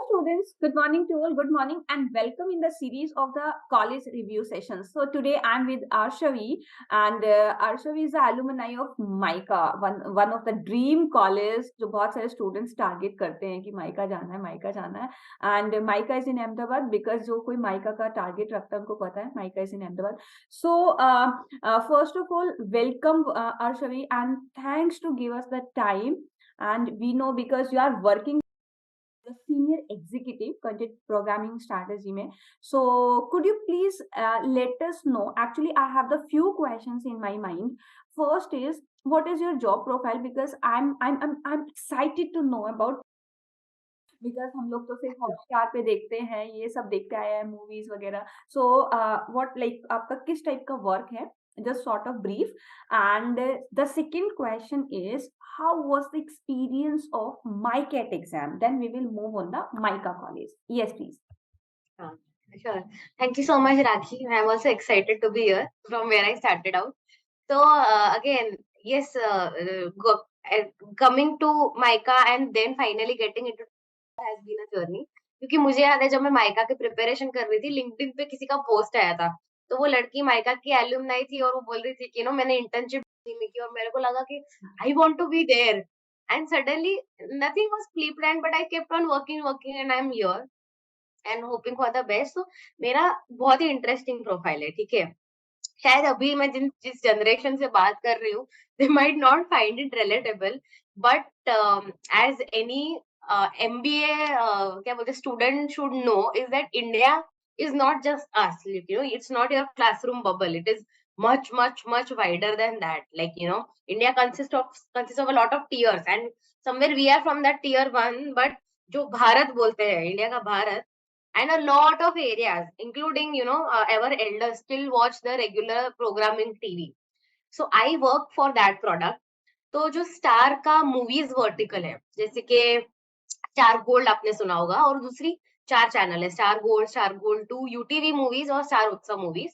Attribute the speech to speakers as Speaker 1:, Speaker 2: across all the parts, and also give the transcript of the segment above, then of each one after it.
Speaker 1: students, good morning to all, good morning and welcome in the series of the college review sessions. So today I'm with Arshavi and Arshavi is the alumni of MICA, one of the dream college जो बहुत सारे students target करते हैं कि MICA जाना है and MICA is in Ahmedabad because जो कोई MICA का target रखता है उनको पता है MICA is in Ahmedabad. So first of all, welcome Arshavi and thanks to give us the time and we know because you are working the senior executive content programming strategy mein. So could you please let us know, actually I have the few questions in my mind. First is, what is your job profile, because I'm excited to know about, because हम लोग तो सिर्फ Hotstar पे देखते हैं, ये सब देखते आए हैं मूवीज वगैरह. सो व्हाट लाइक आपका किस टाइप का वर्क है, just sort of brief. And the second question is, how was the experience of MyCAT exam? Then we will move on the MICA college. Yes, please.
Speaker 2: Uh, Sure. Thank you so much, Rakhi. I'm also excited to be here from where I started out. So, again, yes, coming to MICA and then finally getting into has been a journey. क्योंकि मुझे याद है जब मैं mica की preparation कर रही थी, लिंक्डइन पे किसी का पोस्ट आया था, तो वो लड़की माइका की एल्यूमनाई थी और वो बोल रही थी कि मैंने इंटर्नशिप में की और मेरे को लगा कि I want to be there and suddenly nothing was pre planned but I kept on working and I am here and hoping for the best. तो मेरा बहुत ही इंटरेस्टिंग प्रोफाइल है, ठीक है. शायद अभी मैं जिस जनरेशन से बात कर रही हूँ, they might not find it relatable, but as any MBA क्या बोलते student should know is that India is not just us, it's not your classroom bubble. It is much wider than that. India consists of a lot of tiers, and somewhere we are from that tier 1, but जो भारत बोलते हैं, India का Bharat, and a lot of areas including our elders still watch the regular programming TV. So I work for that product. तो जो star का movies vertical है, जैसे कि स्टार गोल्ड आपने सुना होगा, और दूसरी 4 चैनल है, स्टार गोल्ड 2, यूटीवी मूवीज और स्टार उत्सव मूवीज.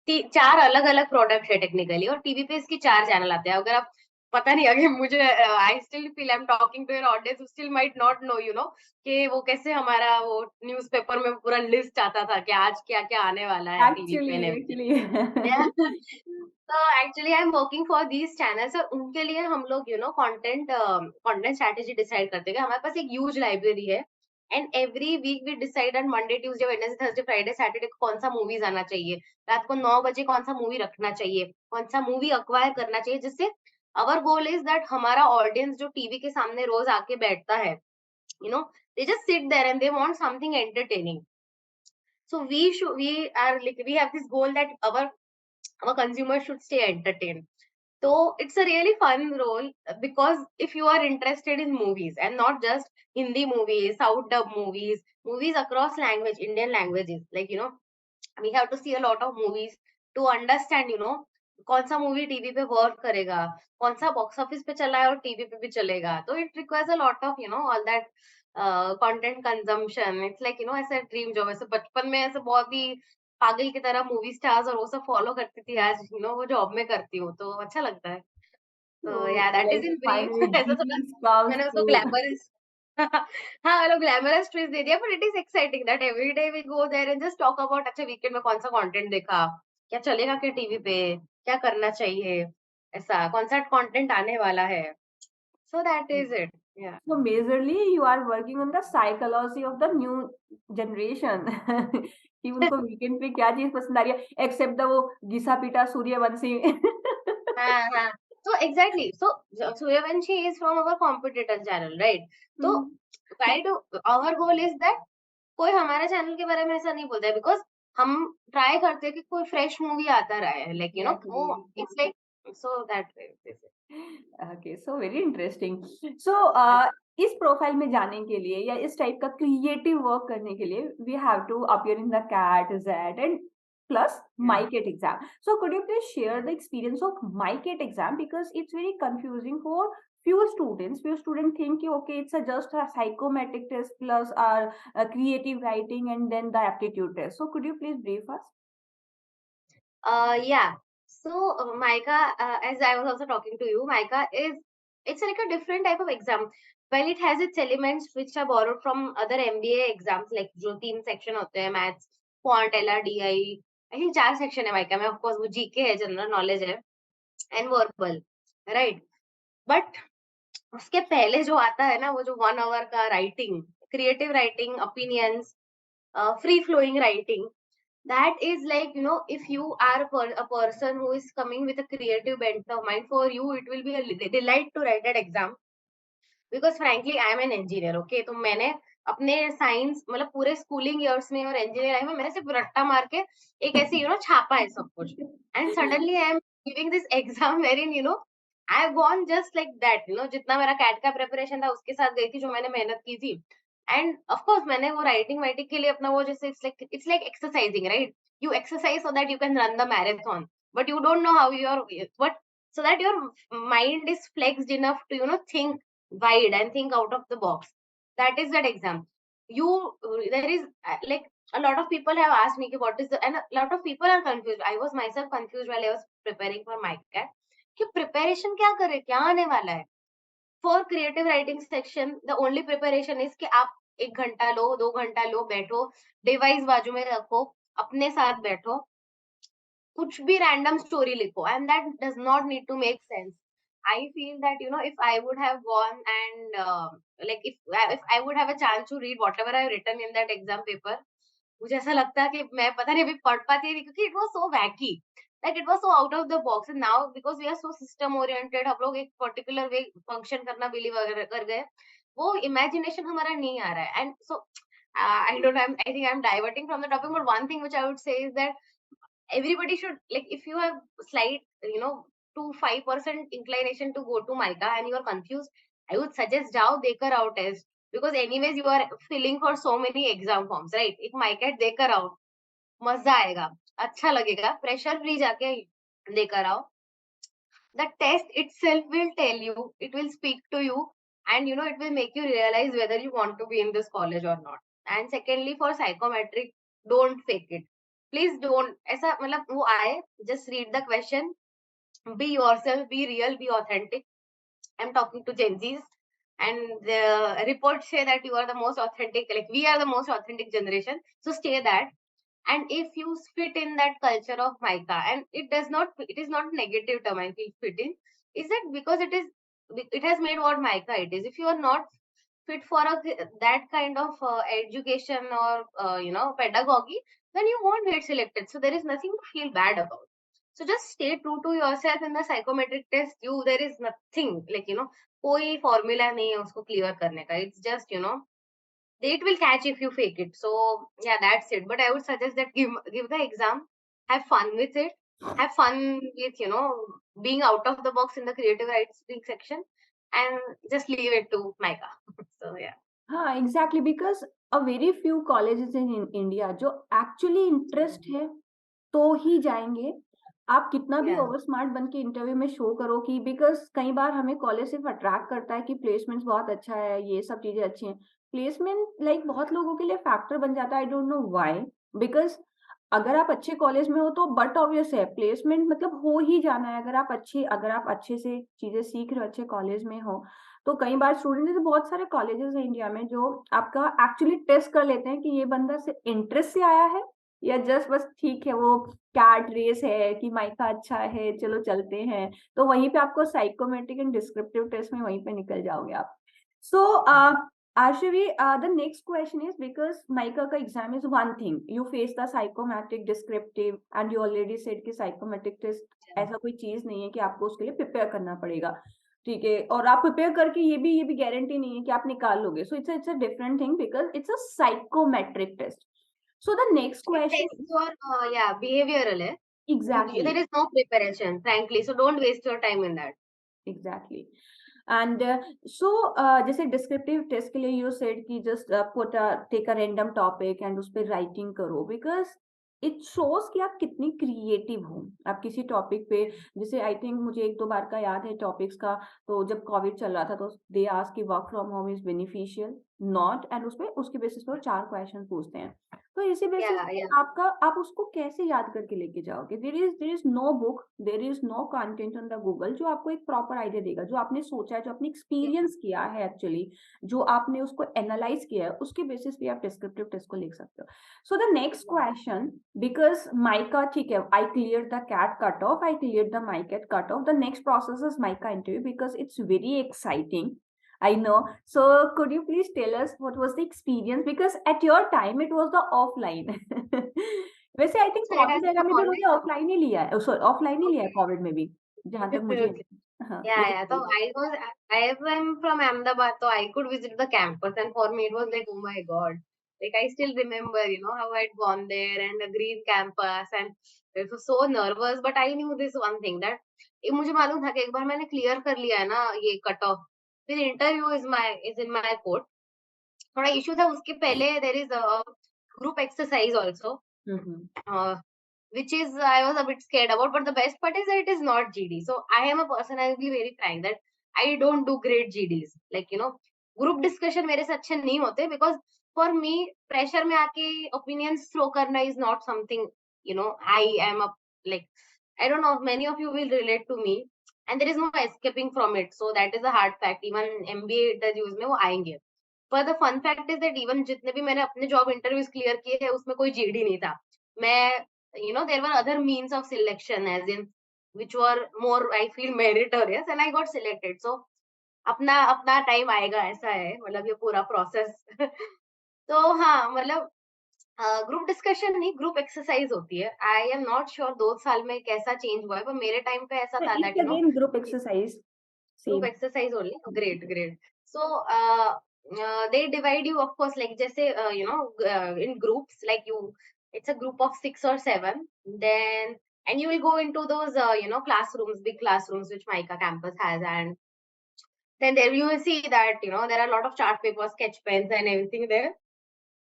Speaker 2: 4 अलग अलग प्रोडक्ट है टेक्निकली, और टीवी पे इसके 4 चैनल आते हैं. अगर आप पता नहीं, अगर मुझे I still feel I am talking to your audience who still might not know कि वो कैसे हमारा वो न्यूज़पेपर में पूरा लिस्ट आता था कि आज क्या-क्या आने वाला है टीवी पे एंड एवरीथिंग. तो actually I am working for these channels, और उनके लिए हम लोग कंटेंट स्ट्रेटेजी डिसाइड करते हैं. हमारे पास एक ह्यूज लाइब्रेरी है and every week we decide on Monday, Tuesday, Wednesday, Thursday, Friday, Saturday को कौन सा मूवीज आना चाहिए, रात को 9 बजे कौन सा मूवी रखना चाहिए, कौन सा मूवी अक्वायर करना चाहिए, जिससे अवर गोल इज दैट हमारा ऑडियंस जो टीवी के सामने रोज आके बैठता है, they just sit there and they want something entertaining. So we have this goal that our consumers should stay entertained. So it's a really fun role, because if you are interested in movies and not just Hindi movies, South dub movies across Indian languages, we have to see a lot of movies to understand, कौन सा movie TV पे work करेगा, कौन सा box office पे चला है और टीवी पे भी चलेगा. तो it requires a lot of all that content consumption. It's like ऐसे ड्रीम जॉब. ऐसे बचपन में ऐसे बहुत ही पागल की तरह मूवी स्टार्स और वो सब फॉलो करती थी, आज वो जॉब में करती हूँ तो अच्छा लगता है. तो
Speaker 1: So
Speaker 2: या that is
Speaker 1: like
Speaker 2: in
Speaker 1: finally
Speaker 2: brief. ऐसा थोड़ा
Speaker 1: dreams comes
Speaker 2: मैंने उसको
Speaker 1: true.
Speaker 2: ग्लैमरस हाँ, मतलब ग्लैमरस ट्विस्ट दे दिया, but it is exciting that every day we go there and just talk about अच्छा वीकेंड में कौन सा कंटेंट देखा, क्या चलेगा क्या टीवी पे, क्या करना चाहिए, ऐसा कौन सा कंटेंट आने वाला है. So that is it. या
Speaker 1: So majorly you are working on the psychology of the new generation. कि उनको वीकेंड पे क्या चीज पसंद आ रही है, एक्सेप्ट द वो घिसा पीटा सूर्यवंशी.
Speaker 2: हाँ हाँ. So exactly. So Suryavanshi is from our competitor channel, right? तो
Speaker 1: हम्म.
Speaker 2: why do our goal is that कोई हमारे चैनल के बारे में ऐसा नहीं बोलता है, बिकॉज हम ट्राई करते हैं कि कोई फ्रेश मूवी आता रहे, लाइक वो
Speaker 1: Exactly.
Speaker 2: It's like so that.
Speaker 1: Okay, so very interesting. So इस प्रोफाइल में जाने के लिए या इस टाइप का क्रिएटिव वर्क करने के लिए we have to appear in the CAT, ZET and plus MyCAT exam. So could you please share the experience of MyCAT exam, because it's very confusing for few students. Few students think okay, it's just a psychometric test plus our creative writing and then the aptitude test. So could you please brief us?
Speaker 2: Yeah. So Micah, as I was also talking to you, Micah is it's like a different type of exam. Well, it has its elements which are borrowed from other MBA exams, like जो 3 section होते हैं, maths, quant, LRDI, I think 4 section है mica में, of course वो GK है, general knowledge है, and verbal, right? But उसके पहले जो आता है ना, वो जो 1 आवर का writing, creative writing, opinions, free flowing writing, that is like, if you are a person who is coming with a creative bent of mind, for you it will be a delight to write that exam. Because frankly I am an engineer, okay? तो मैंने अपने science मतलब पूरे schooling years में और engineer life में मैंने सिर्फ रट्टा मार के एक ऐसे छापा है सब कुछ, and suddenly I am giving this exam where in I have gone just like that, जितना मेरा कैट का प्रिपरेशन था उसके साथ गई थी, जो मैंने मेहनत की थी। एंड ऑफ कोर्स मैंने वो राइटिंग वाइटिंग के लिए अपना वो जैसे it's like exercising, right? You exercise so that you can run the marathon, but you don't know how your but so that your mind is flexed enough to think wide and think out of the box. That is that exam. You there is like a lot of people have asked me ki what is the, and a lot of people are confused. I was myself confused while I was preparing for my cat कि preparation क्या करे, क्या आने वाला है? For creative writing section the only preparation is कि आप 1 घंटा लो, 2 घंटा लो, बैठो, डिवाइस बाजू में रखो, अपने साथ बैठो, कुछ भी रैंडम स्टोरी लिखो, and that does not need to make sense. I feel that if I would have gone and like if I would have a chance to read whatever I have written in that exam paper, मुझे ऐसा लगता है कि मैं पता नहीं अभी पढ़ पाती नहीं, क्योंकि it was so wacky, like it was so out of the box, and now because we are so system oriented, हम लोग एक पर्टिकुलर वे फंक्शन करना बिलीव कर गए, वो इमेजिनेशन हमारा नहीं आ रहा है. And so I don't I think I am diverting from the topic, but one thing which I would say is that everybody should, like, if you have slight 2-5% inclination to go to Mica and you are confused, I would suggest जाओ देकर आओ test, because anyways you are filling for so many exam forms, right? एक Mica देकर आओ, मजा आएगा, अच्छा लगेगा, pressure free जाके देकर आओ. The test itself will tell you, it will speak to you, and it will make you realize whether you want to be in this college or not. And secondly, for psychometric, don't fake it, please don't. ऐसा मतलब वो आए, just read the question, be yourself, be real, be authentic. I'm talking to Gen Zs, and the reports say that you are the most authentic, like we are the most authentic generation, so stay that. And if you fit in that culture of Mica, and it is not negative term, I feel fit in, is that because it has made what Mica it is. If you are not fit for that kind of education or pedagogy, then you won't get selected, so there is nothing to feel bad about. So just stay true to yourself in the psychometric test. There is nothing like कोई formula नहीं है उसको clear करने का. It's just it will catch if you fake it. So yeah, that's it. But I would suggest that give the exam, have fun with it, have fun with being out of the box in the creative writing section, and just leave it to Micah. So yeah.
Speaker 1: हाँ exactly because a very few colleges in India जो actually interest है तो ही जाएंगे. आप कितना भी
Speaker 2: Yeah.
Speaker 1: Over smart बन के इंटरव्यू में शो करो कि बिकॉज कई बार हमें कॉलेज सिर्फ अट्रैक्ट करता है कि प्लेसमेंट्स बहुत अच्छा है, ये सब चीजें अच्छी हैं. प्लेसमेंट लाइक बहुत लोगों के लिए फैक्टर बन जाता है. I don't know why. Because अगर आप अच्छे कॉलेज में हो तो बट ऑब्वियस है प्लेसमेंट मतलब हो ही जाना है. अगर आप अच्छे से चीजें सीख रहे हो, अच्छे कॉलेज में हो, तो कई बार स्टूडेंट जैसे बहुत सारे कॉलेजेस हैं इंडिया में जो आपका एक्चुअली टेस्ट कर लेते हैं कि ये बंदा से इंटरेस्ट से आया है या जस्ट बस ठीक है वो कैट रेस है कि माइका अच्छा है चलो चलते हैं. तो वहीं पे आपको साइकोमेट्रिक एंड डिस्क्रिप्टिव टेस्ट में वहीं पे निकल जाओगे आप. सो Arshavi, the next question is because Mica का exam is one thing. You face the psychometric, descriptive, and you already said कि psychometric test ऐसा कोई चीज नहीं है कि आपको उसके लिए प्रिपेयर करना पड़ेगा. ठीक है, और आप प्रिपेयर करके ये भी गारंटी नहीं है कि आप निकाल लोगे. So it's a different thing because it's a psychometric test. So the next
Speaker 2: It
Speaker 1: question
Speaker 2: tests your behavioral.
Speaker 1: Exactly
Speaker 2: There is no preparation, frankly. So don't waste your time in that.
Speaker 1: Exactly. And so जैसे descriptive test के लिए you said कि just put take a random topic and उस पर writing करो because it shows कि आप कितनी क्रिएटिव हो. आप किसी टॉपिक पे, जैसे आई थिंक मुझे 1-2 बार का याद है टॉपिक्स का, तो जब कोविड चल रहा था तो दे आस्क कि work from home is beneficial. Not, and उसपे उसके बेसिस पे वो 4 क्वेश्चन पूछते हैं। तो इसी बेसिस
Speaker 2: Yeah,
Speaker 1: पे
Speaker 2: yeah.
Speaker 1: आपका आप उसको कैसे याद करके लेके जाओगे? There is no book, there is no content on the Google जो आपको एक प्रॉपर आइडिया देगा। जो आपने सोचा है, जो आपने एक्सपीरियंस किया है एक्चुअली, जो आपने उसको एनालाइज़ किया है, उसके बेसिस पे आप डिस्क्रिप्टिव टेस्ट को लिख सकते हो। So the next question, because MICA ठीक है, I cleared the CAT cut off, I cleared the MICAT cut off. The next process is MICA interview because it's very exciting, I know. So could you please tell us what was the experience? Because at your time it was the offline. वैसे I think
Speaker 2: So it has
Speaker 1: Covid era में
Speaker 2: become
Speaker 1: भी उन्होंने
Speaker 2: online now.
Speaker 1: Offline ही लिया है, sorry offline ही लिया है
Speaker 2: Okay.
Speaker 1: Covid में भी, जहाँ तक मुझे,
Speaker 2: Okay.
Speaker 1: हाँ
Speaker 2: Yeah,
Speaker 1: लेकिन
Speaker 2: yeah. So I am from Ahmedabad, so I could visit the campus, and for me it was like, oh my God. Like I still remember, how I'd gone there and the green campus, and I was so nervous. But I knew this one thing that ये मुझे मालूम था कि एक बार मैंने clear कर लिया है ना ये कट ऑफ, फिर interview is in my court. थोड़ा इश्यू था उसके पहले. There is a group exercise also,
Speaker 1: hmm
Speaker 2: which is I was a bit scared about. But the best part is that it is not GD. So I am a person, I will be very frank that I don't do great GDs. Like group discussion मेरे से अच्छे नहीं होते, because for me pressure में आके opinions throw करना is not something I am a, like, I don't know, many of you will relate to me, and there is no escaping from it. So that is a hard fact. Even MBA interviews में वो आएंगे. But the fun fact is that even जितने भी मैंने अपने job interviews clear किए हैं उसमें कोई GD नहीं था. मैं there were other means of selection, as in which were more, I feel, meritorious, and I got selected. So अपना अपना टाइम आएगा, ऐसा है मतलब ये पूरा प्रोसेस. तो हाँ, मतलब ग्रुप डिस्कशन नहीं, ग्रुप एक्सरसाइज होती है. आई एम नॉट श्योर 2 साल में कैसा चेंज हुआ है, पर मेरे टाइम पे ऐसा था
Speaker 1: it's
Speaker 2: that
Speaker 1: again group exercise
Speaker 2: group
Speaker 1: same.
Speaker 2: exercise only. Great, great. So they divide you, of course, like just say in groups, like it's a group of 6 or 7. Then and you will go into those classrooms, big classrooms which Mica campus has, and then there you will see that there are a lot of chart papers, sketch pens, and everything there.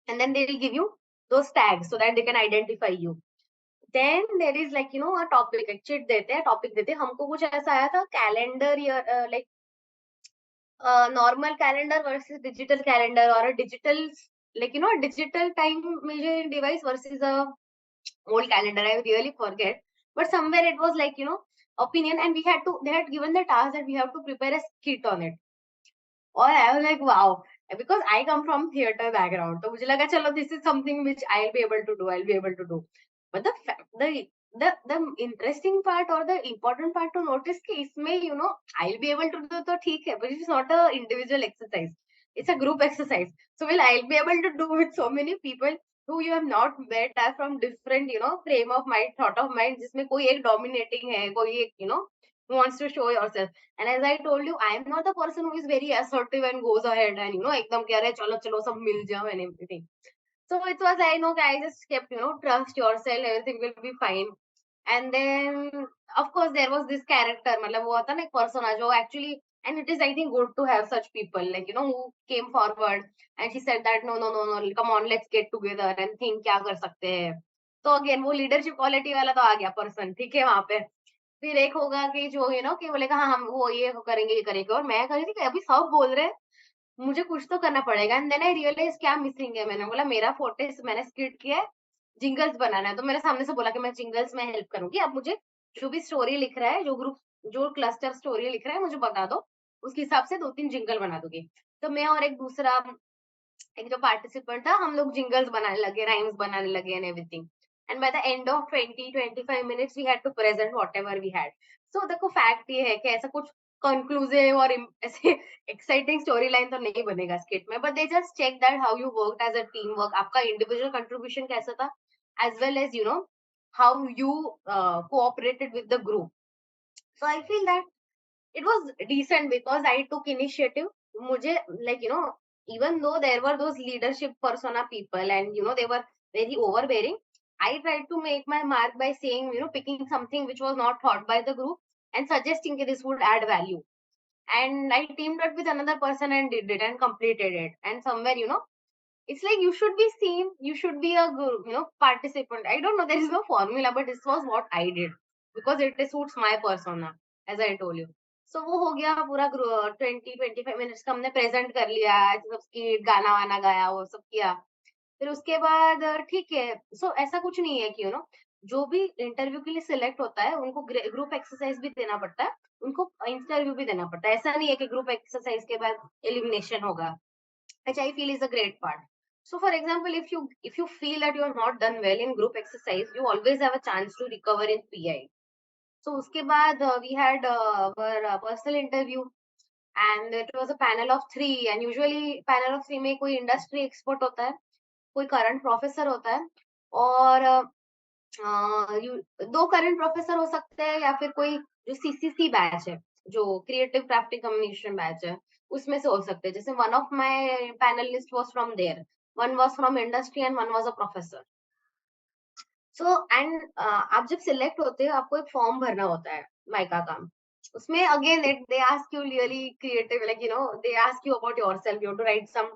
Speaker 2: And then they will give you those tags so that they can identify you. Then there is like a topic, एक chit देते हैं, topic देते हैं. हमको कुछ ऐसा आया था, calendar year, like normal calendar versus digital calendar, or a digital, like digital time measuring device versus a old calendar. I really forget, but somewhere it was like opinion, and they had given the task that we have to prepare a skit on it. और I was like, wow, because I come from theater background, तो मुझे लगा चलो this is something which I'll be able to do, but the interesting part or the important part to notice कि इसमें I'll be able to do तो ठीक है, but it is not a individual exercise, it's a group exercise. So will I'll be able to do with so many people who you have not met, are from different frame of mind, thought of mind, जिसमें कोई एक dominating है, कोई एक who wants to show yourself. And as I told you, I am not the person who is very assertive and goes ahead and एकदम कह रहे चलो चलो सब मिल जाओ and everything. So it was like, no, I just kept trust yourself, everything will be fine. And then of course there was this character, मतलब वो होता ना एक persona जो actually, and it is I think good to have such people, like who came forward and she said that no, come on, let's get together and think क्या कर सकते हैं. तो again वो leadership quality वाला तो आ गया person, ठीक है वहां पे. फिर एक होगा कि जो कि बोलेगा हाँ हम वो ये करेंगे, और मैं कह रही थी कि अभी सब बोल रहे हैं, मुझे कुछ तो करना पड़ेगा. एंड देन आई रियलाइज क्या मिसिंग है. मैंने बोला मेरा फोर्टे, मैंने स्किट किया है, जिंगल्स बनाना है. तो मैंने सामने से बोला कि मैं जिंगल्स में हेल्प करूंगी. अब मुझे जो भी स्टोरी लिख रहा है, जो क्लस्टर स्टोरी लिख रहा है, मुझे बता दो, उसके हिसाब से 2-3 जिंगल बना दूंगी. तो मैं और एक जो पार्टिसिपेंट था, हम लोग जिंगल्स बनाने लगे, राइम्स बनाने लगे and everything. And by the end of 20-25 minutes we had to present whatever we had. So देखो फैक्ट ये है कि ऐसा कुछ कंक्लूसिव और ऐसे एक्साइटिंग स्टोरी लाइन तो नहीं बनेगा स्किट में, but they just check that how you worked as a team work, आपका इंडिविजुअल कंट्रीब्यूशन कैसा था, as well as how you cooperated with the group. So I feel that it was decent because I took initiative. मुझे like even though there were those leadership persona people and they were very overbearing, I tried to make my mark by saying picking something which was not thought by the group and suggesting that this would add value. And I teamed up with another person and did it and completed it. And somewhere it's like you should be seen, you should be a group, participant. I don't know, there is no formula, but this was what I did because it suits my persona, as I told you. सो वो हो गया पूरा 20-25 minutes का हमने present कर लिया, सब skit, गाना-वाना गाया, वो सब किया। फिर उसके बाद ठीक है, सो ऐसा कुछ नहीं है कि जो भी इंटरव्यू के लिए सिलेक्ट होता है, उनको ग्रुप एक्सरसाइज भी देना पड़ता है, उनको इंटरव्यू भी देना पड़ता है। ऐसा नहीं है कि ग्रुप एक्सरसाइज के बाद एलिमिनेशन होगा, which I feel is a great part. So, for example, if you feel that you are not done well in group exercise, you always have a chance to recover in PI. So, उसके बाद we had our personal interview, and it was a panel of 3, and usually panel of 3 में कोई industry expert होता है, कोई current professor होता है, और दो करंट प्रोफेसर हो सकते हैं या फिर कोई जो सीसीसी बैच है, जो क्रिएटिव क्राफ्टिंग कम्युनिकेशन बैच है, उसमें से हो सकते हैं। जैसे one of my panelist was from there, one was from industry and one was a professor. So and आप जब सिलेक्ट होते हो, आपको एक फॉर्म भरना होता है माइका का। उसमें again they ask you really creative, like they ask you about yourself, you have to write some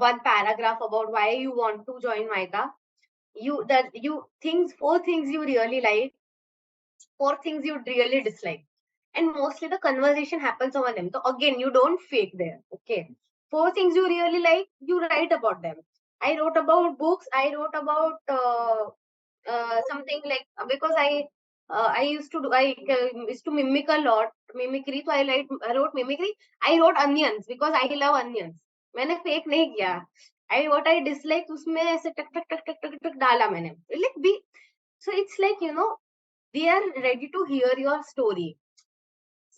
Speaker 2: one paragraph about why you want to join Mica. You things, 4 things you really like, 4 things you really dislike, and mostly the conversation happens over them. So again, you don't fake there. Okay, 4 things you really like, you write about them. I wrote about books. I wrote about something like, because I used to mimic a lot, mimicry. So I wrote mimicry. I wrote onions because I love onions. मैंने fake नहीं किया। I dislike, उसमें ऐसे टक टक टक टक टक टक डाला मैंने, like be, so it's like they are ready to hear your story.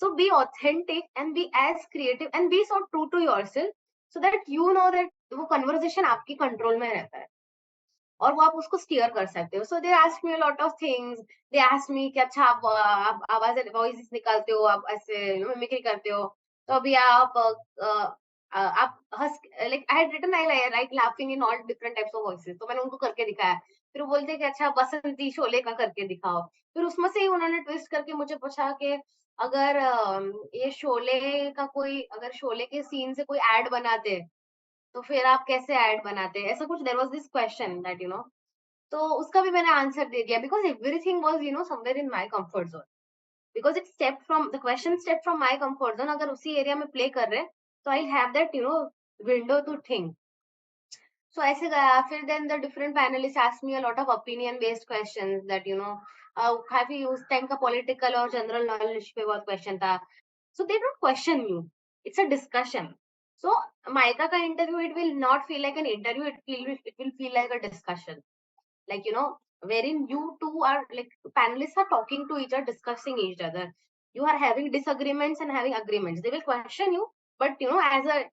Speaker 2: So be authentic and be as creative and be so true to yourself, so that that वो conversation आपकी control में रहता है और वो आप उसको स्टीयर कर सकते हो। So they asked me a lot of things. They asked me कि अच्छा आप आवाज वॉइस निकालते हो, आप ऐसे मिमिक्री करते हो, तो अभी आप हंस, like I had written I like laughing in all different types of voices, तो मैंने उनको करके दिखाया। फिर वो बोलते कि अच्छा बसंती शोले का करके दिखाओ। फिर उसमें से ही उन्होंने ट्विस्ट करके मुझे पूछा कि अगर ये शोले का कोई, अगर शोले के सीन से कोई एड बनाते, तो फिर आप कैसे ऐड बनाते? ऐसा कुछ, there was this question that तो उसका भी मैंने आंसर दे दिया, because everything was somewhere in my comfort zone, because it stepped from the question, stepped from my comfort zone. अगर उसी एरिया में प्ले कर रहे हैं, तो I will have that window to think. So ऐसे गया। फिर then the different panelist asked me a lot of opinion based questions that काफी उस टाइम का पॉलिटिकल और जनरल नॉलेज पे बहुत क्वेश्चन था। So they don't question you. It's a discussion. So Maika ka interview, it will not feel like an interview. It will feel like a discussion. Like wherein you two are like panelists are talking to each other, discussing each other. You are having disagreements and having agreements. They will question you, but as a,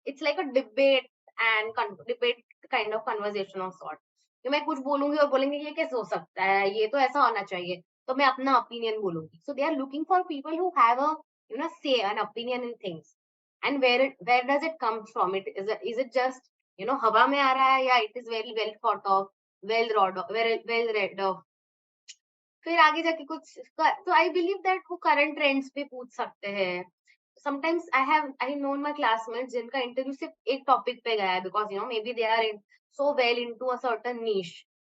Speaker 2: it's like a debate and debate kind of conversation of sort. कि मैं कुछ बोलूंगी और बोलेंगे ये कैसे हो सकता है, ये तो ऐसा होना चाहिए, तो मैं अपना ओपिनियन बोलूंगी। So they are looking for people who have a say an opinion in things, and where does it come from? Is it just हवा में आ रहा है, या it is very well thought of, well read of? फिर आगे जाके कुछ, तो आई बिलीव दैट वो करंट ट्रेंड्स पे पूछ सकते हैं। Sometimes I known my classmates जिनका इंटरव्यू सिर्फ एक टॉपिक पे गया है, because maybe they are in so well into a certain niche,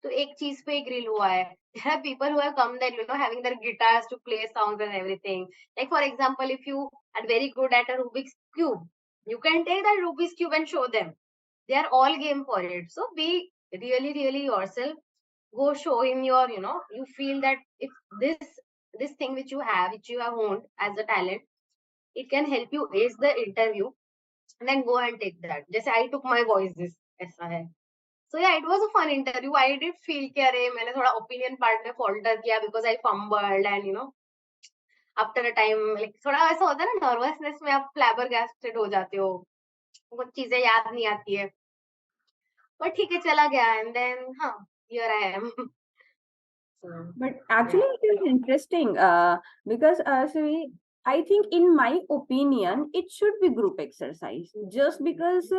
Speaker 2: तो एक चीज पे ग्रिल हुआ है। There are people who have come there having their guitars to play songs and everything. Like for example, if you are very good at a Rubik's cube, you can take that Rubik's cube and show them. They are all game for it. So be really yourself. Go show him your, you feel that if this thing which you have honed as a talent, it can help you ace the interview, and then go and take that. Just I took my voices, ऐसा है. So yeah, it was a fun interview. I did feel कि अरे मैंने थोड़ा opinion part में falter किया, because I fumbled, and after a time, like थोड़ा ऐसा होता है ना, nervousness में आप flabbergasted हो जाते हो, कुछ चीजें याद नहीं आती है, पर ठीक है चला गया, and then हाँ, here I am. So
Speaker 1: But actually,
Speaker 2: yeah.
Speaker 1: it is interesting because Shri, I think, in my opinion, it should be group exercise. Just because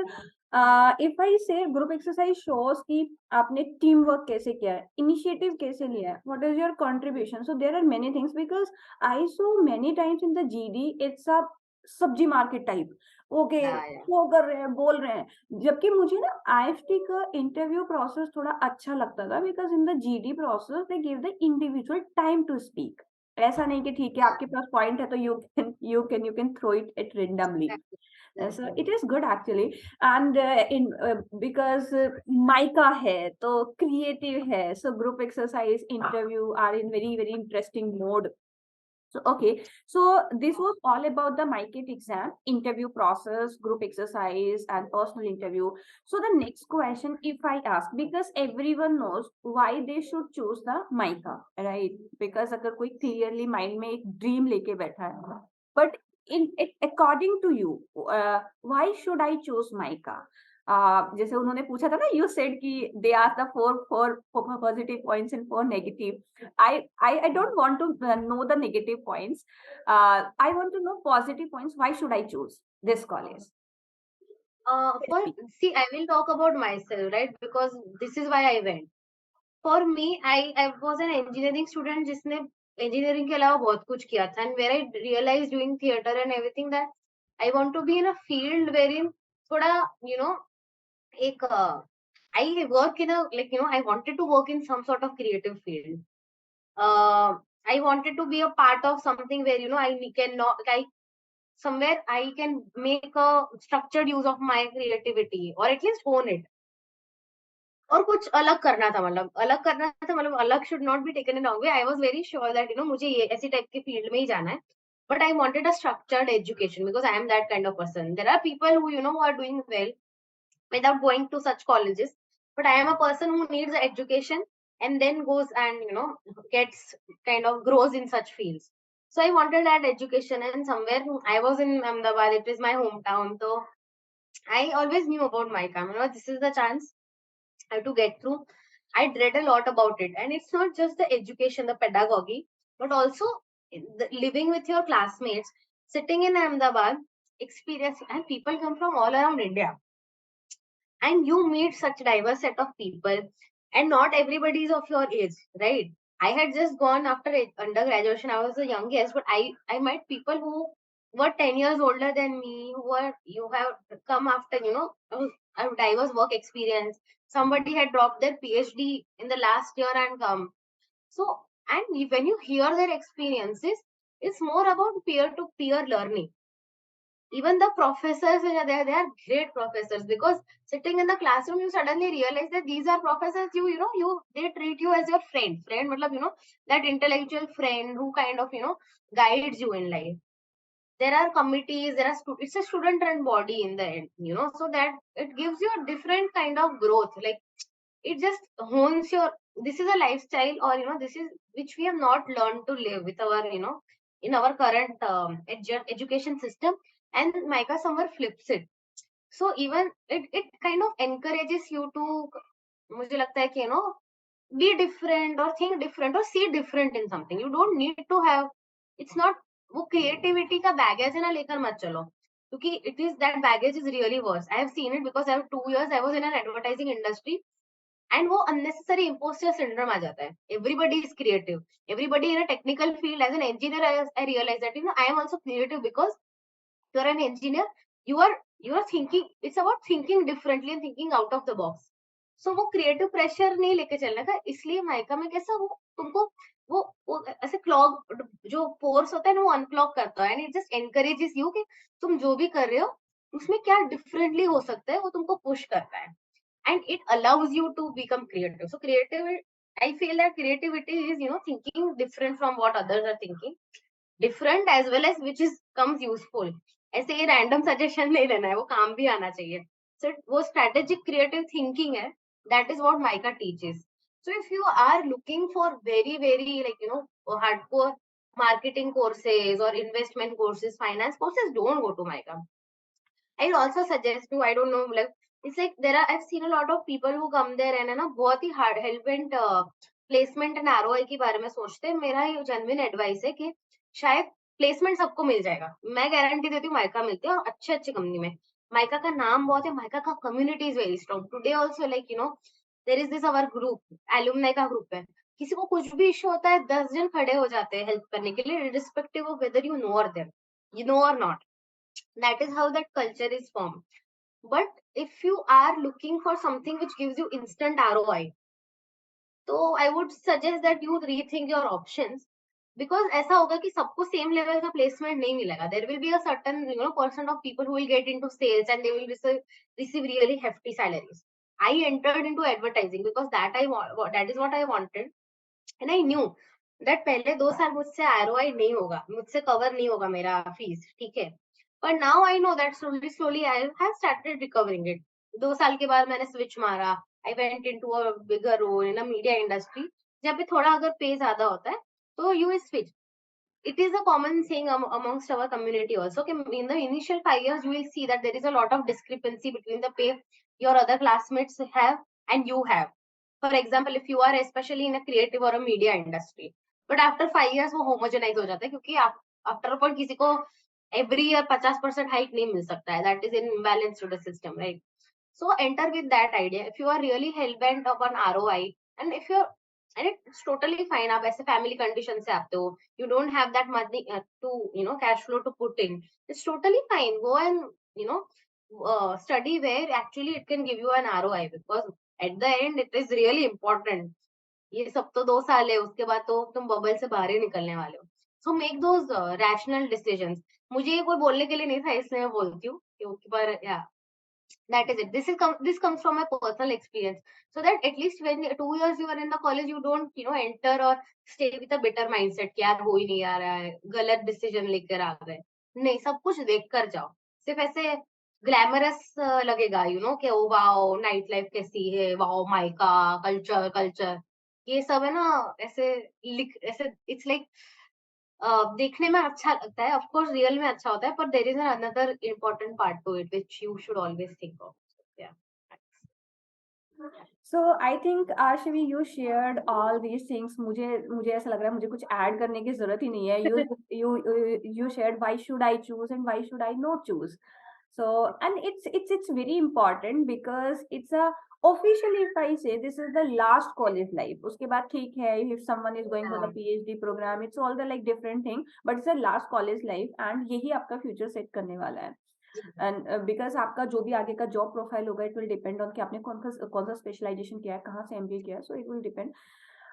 Speaker 1: if I say group exercise shows कि आपने teamwork कैसे किया है, initiative कैसे लिया है, what is your contribution? So there are many things, because I saw many times in the GD, it's a सब्जी market type, okay
Speaker 2: Yeah.
Speaker 1: वो कर रहे हैं, बोल रहे हैं। जबकि मुझे ना आईएफटी का इंटरव्यू प्रोसेस थोड़ा अच्छा लगता था, because in the GD process they give the individual time to speak. ऐसा नहीं कि ठीक है आपके पास पॉइंट है तो you can throw it at randomly.
Speaker 2: Exactly.
Speaker 1: So
Speaker 2: Exactly.
Speaker 1: it is good actually. And in because Mica है तो creative है, so group exercise interview are in very interesting mode. So, okay. So this was all about the MyKit exam, interview process, group exercise, and personal interview. So the next question, if I ask, because everyone knows why they should choose the MICA, right? Because अगर कोई clearly mind में एक dream लेके बैठा है, but in it, according to you, why should I choose MICA? जैसे उन्होंने पूछा था ना, you said कि they asked the four positive points and four negative. I don't want to know the negative points. I want to know positive points. Why should I choose this college?
Speaker 2: For see, I will talk about myself, right? Because this is why I went. For me, I was an engineering student जिसने engineering के अलावा बहुत कुछ किया था, and where I realized doing theater and everything that I want to be in a field wherein थोड़ा you know एक I work in a I wanted to work in some sort of creative field. I wanted to be a part of something where I somewhere I can make a structured use of my creativity or at least own it. और कुछ अलग करना था मतलब अलग should not be taken in way I was very sure that मुझे ये ऐसी टाइप के फील्ड में ही जाना है but I wanted a structured education because I am that kind of person there are people who are doing well without going to such colleges but I am a person who needs education and then goes and gets kind of grows in such fields so I wanted that education and somewhere I was in Ahmedabad it is my hometown so I always knew about my camera this is the chance I have to get through. I read a lot about it, and it's not just the education, the pedagogy, but also living with your classmates, sitting in Ahmedabad, experience, and people come from all around India, and you meet such diverse set of people, and not everybody is of your age, right? I had just gone after undergraduation. I was the youngest, but I met people who were 10 years older than me, you have come after a diverse work experience. Somebody had dropped their PhD in the last year and come. So, and when you hear their experiences, it's more about peer to peer learning. Even the professors when are there, they are great professors because sitting in the classroom, you suddenly realize that these are professors. They treat you as your friend. Friend, matlab, that intellectual friend who kind of guides you in life. There are committees. It's a student-run body in the end. So that it gives you a different kind of growth. Like it just hones your. This is a lifestyle, or this is which we have not learned to live with our in our current education system and Micah somewhere flips it. So even it kind of encourages you to मुझे लगता है कि be different or think different or see different in something. You don't need to have it's not वो creativity का baggage है ना लेकर मत चलो क्योंकि it is that baggage is really worse. I have seen it because I have 2 years I was in an advertising industry and वो unnecessary imposter syndrome आ जाता है. Everybody is creative. Everybody in a technical field as an engineer I realize that I am also creative because you're an engineer you are thinking it's about thinking differently and thinking out of the box so वो creative pressure नहीं लेके चलना था इसलिए mica में कैसा वो तुमको वो ऐसे क्लॉग जो पोर्स होता है ना वो अनक्लॉग करता है and it just encourages you कि तुम जो भी कर रहे हो उसमें क्या डिफरेंटली हो सकता है वो तुमको पुश करता है and it allows you to become creative so creative I feel that creativity is thinking different from what others are thinking different as well as which is comes useful ऐसे ही random suggestion नहीं लेना है वो काम भी आना चाहिए so वो स्ट्रेटेजिक क्रिएटिव थिंकिंग है that is what MICA teaches so if you are looking for very hardcore marketing courses or investment courses finance courses don't go to Mica I'll also suggest you I don't know like it's like there are I've seen a lot of people who come there and है ना बहुत ही hard हेल्पेंट placement and ROI के बारे में सोचते हैं मेरा ये जेन्युइन एडवाइस है कि शायद प्लेसमेंट सबको मिल जाएगा मैं गारंटी देती हूँ माइका मिलती है और अच्छी कंपनी में माइका का नाम बहुत है माइका का community is very strong today also like there is this our group alumni का ग्रुप है किसी को कुछ भी इश्यू होता है 10 जन खड़े हो जाते हैं हेल्प करने के लिए respective of whether you know और them you know or not that is how that culture is formed but if you are looking for something which gives you instant ROI so I would suggest that you rethink your options because ऐसा होगा कि सबको same level का placement नहीं मिलेगा. There will be a certain percent of people who will get into sales and they will receive really hefty salaries. I entered into advertising because that is what I wanted, and I knew that पहले 2 साल मुझसे ROI नहीं होगा, मुझसे cover नहीं होगा मेरा fees, ठीक है. पर now I know that slowly slowly I have started recovering it. 2 साल के बाद मैंने स्विच मारा. I went into a bigger role in a media industry. जब भी थोड़ा अगर पे ज्यादा होता है तो you will switch. It is a common saying amongst our community also. Okay, in the initial 5 years, you will see that there is a lot of discrepancy between the pay your other classmates have and you have. For example, if you are especially in a creative or a media industry, but after 5 years वो homogenize हो जाता है क्योंकि after a point किसी को every year 50% hike नहीं मिल सकता है. That is an imbalance to the system, right? So enter with that idea. If you are really hell bent upon ROI, and if you're and it's totally fine. आप ऐसे family condition से आते हो, you don't have that money to cash flow to put in. It's totally fine. Go and you know study where actually it can give you an ROI, because at the end it is really important. ये सब तो 2 साल है, उसके बाद तो तुम bubble से बाहर ही निकलने वाले हो. So make those rational decisions. मुझे ये कोई बोलने के लिए नहीं था, इसलिए मैं बोलती हूँ क्योंकि पर या that is it. This comes from my personal experience. So that at least when 2 years you are in the college, you don't enter or stay with a bitter mindset कि यार हो ही नहीं आ रहा है, गलत डिसीजन लेकर आ गए. नहीं, सब कुछ देख कर जाओ. सिर्फ ऐसे ग्लैमरस लगेगा कि ओ वाओ नाइट लाइफ कैसी है, वाओ माइका कल्चर कल्चर, ये सब है ना. ऐसे लिख ऐसे इट्स लाइक देखने में अच्छा लगता है. ऑफ कोर्स रियल में अच्छा होता है, पर there is another important part to it which you should always think of. या
Speaker 1: So I think Arshavi, you shared all these things. मुझे ऐसा लग रहा है मुझे कुछ ऐड करने की जरूरत ही नहीं है. You shared why should I choose and why should I not choose. So and it's very important because it's a officially if I say this is the last college life. उसके बाद ठीक है if someone is going for the PhD program it's all the like different thing but it's the last college life and यही आपका future set करने वाला है. And because आपका जो भी आगे का जॉब प्रोफाइल होगा इट विल डिपेंड ऑन कि आपने कौन सा स्पेशलाइजेशन किया है, कहाँ से एमबीए किया है. So it will depend.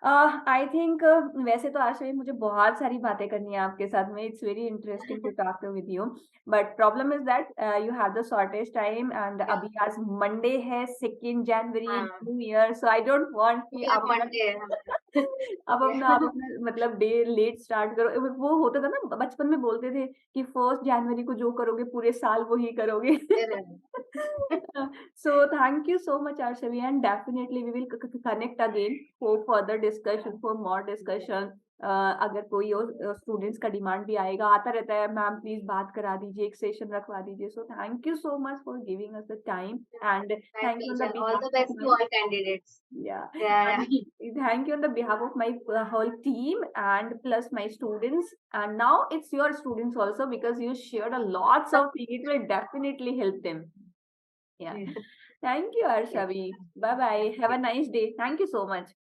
Speaker 1: I think वैसे तो आज भी मुझे बहुत सारी बातें करनी है आपके साथ में. It's very interesting to talk with you but problem is that you have the shortage time and अभी आज मंडे है 2 जनवरी
Speaker 2: हाँ,
Speaker 1: new year. So I don't want कि आप अपना
Speaker 2: मंडे है.
Speaker 1: आप अपना मतलब डे लेट स्टार्ट करो. वो होता था ना बचपन में बोलते थे कि 1 जनवरी को जो करोगे पूरे साल वो ही करोगे. So thank you so much, Arshavi, and definitely we will connect again for further discussion, for more discussion. अगर कोई और स्टूडेंट्स का डिमांड भी आएगा, आता रहता है मैम प्लीज बात करा दीजिए, एक सेशन रखवा दीजिए. So thank you so much for giving us the time and
Speaker 2: My
Speaker 1: thank you on the
Speaker 2: pleasure. All the
Speaker 1: behalf of
Speaker 2: best to
Speaker 1: my
Speaker 2: all candidates.
Speaker 1: yeah
Speaker 2: Yeah.
Speaker 1: and thank you on the behalf of my whole team and plus my students and now it's your students also because you shared a lots of things. It will definitely help them. Yeah. Thank you,
Speaker 2: Yeah.
Speaker 1: Arshavi. Bye bye. Have a nice day. Thank you so much.